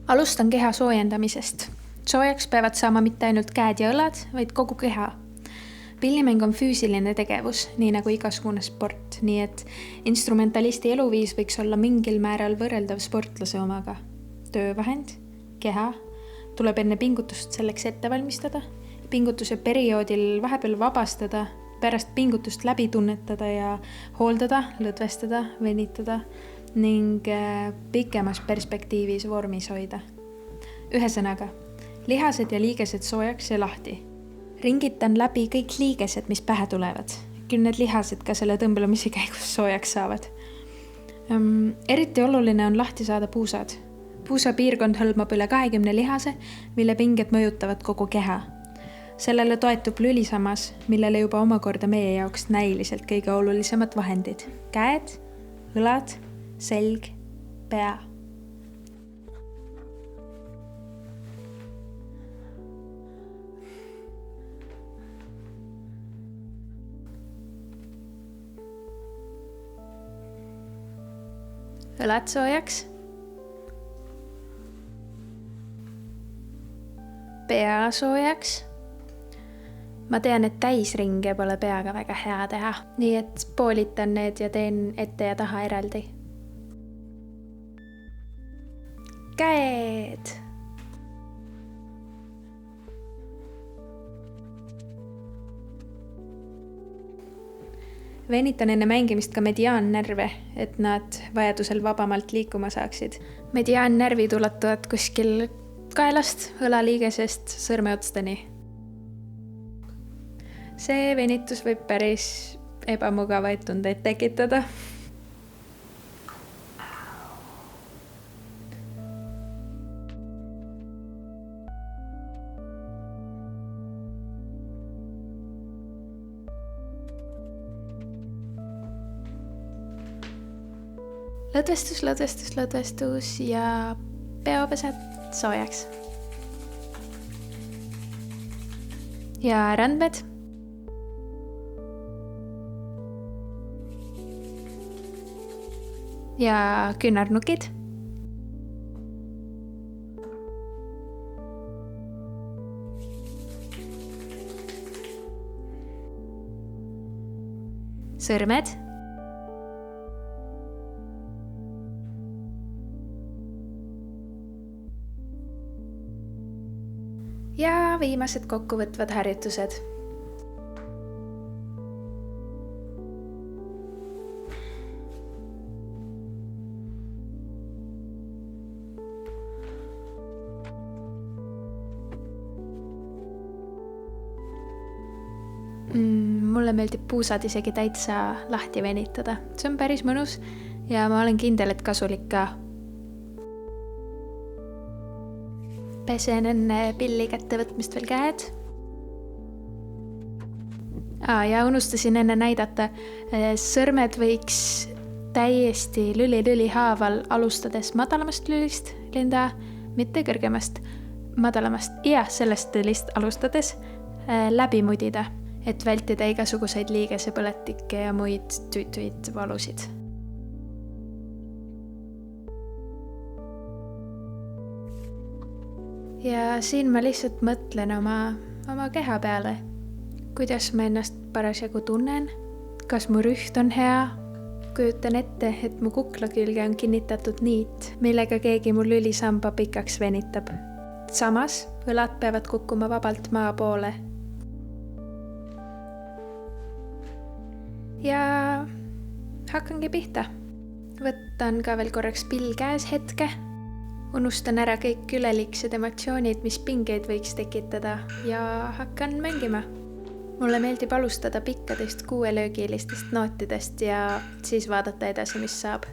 Alustan keha soojendamisest. Soojaks peavad saama mitte ainult käed ja õlad, vaid kogu keha. Pillimäng on füüsiline tegevus, nii nagu igasugune sport, nii et instrumentalisti eluviis võiks olla mingil määral võrreldav sportlase omaga. Töövahend, keha, tuleb enne pingutust selleks ette valmistada, pingutuse perioodil vahepeal vabastada, pärast pingutust läbi tunnetada ja hooldada, lõdvestada, venitada ning pikemas perspektiivis vormis hoida. Ühesõnaga, lihased ja liigesed soojaks ja lahti. Ringitan läbi kõik liigesed, mis pähe tulevad. Küll need lihased ka selle tõmblemise käigus soojaks saavad. Eriti oluline on lahti saada puusad. Puusa piirkond hõlmab üle 20 lihase, mille pinged mõjutavad kogu keha. Sellele toetub lülisammas, millele juba omakorda meie jaoks näiliselt kõige olulisemad vahendid. Käed, õlad, selg, pea. Õlad soojaks. Pea soojaks. Ma tean, et täisringe pole peaga väga hea teha, nii et poolitan need ja teen ette ja taha eraldi. Käed. Venitan enne mängimist ka mediaannärve, et nad vajadusel vabamalt liikuma saaksid. Mediaannärvid ulatuvad kuskil kaelast, õlaliigesest sõrmeotsteni. See venitus võib päris ebamugavaid tundeid tekitada. Lõdvestus ja peopesed soojaks. Ja rändmed. Ja küünarnukid. Sõrmed. Ja viimased kokkuvõtvad harjutused. Mulle meeldib puusad isegi täitsa lahti venitada. See on päris mõnus ja ma olen kindel, et kasulik ka. Pesen enne pilli kätte võtmist veel käed. Ja unustasin enne näidata. Sõrmed võiks täiesti lüli haaval alustades madalamast lülist, Linda, mitte kõrgemast, madalamast ja sellest lülist alustades läbi mudida, et vältida igasuguseid liigese põletikke ja muid tüütuid valusid. Ja siin ma lihtsalt mõtlen oma keha peale, kuidas ma ennast parasjagu tunnen, kas mu rüht on hea. Kujutan ette, et mu kukla külge on kinnitatud niit, millega keegi mu lülisamba pikaks venitab. Samas õlad peavad kukkuma vabalt maa poole. Ja hakkangi pihta. Võtan ka veel korraks pill käes hetke. Unustan ära kõik üleliigsed emotsioonid, mis pingeid võiks tekitada ja hakkan mängima. Mulle meeldib alustada pikkadest 6-löögilistest nootidest ja siis vaadata edasi, mis saab.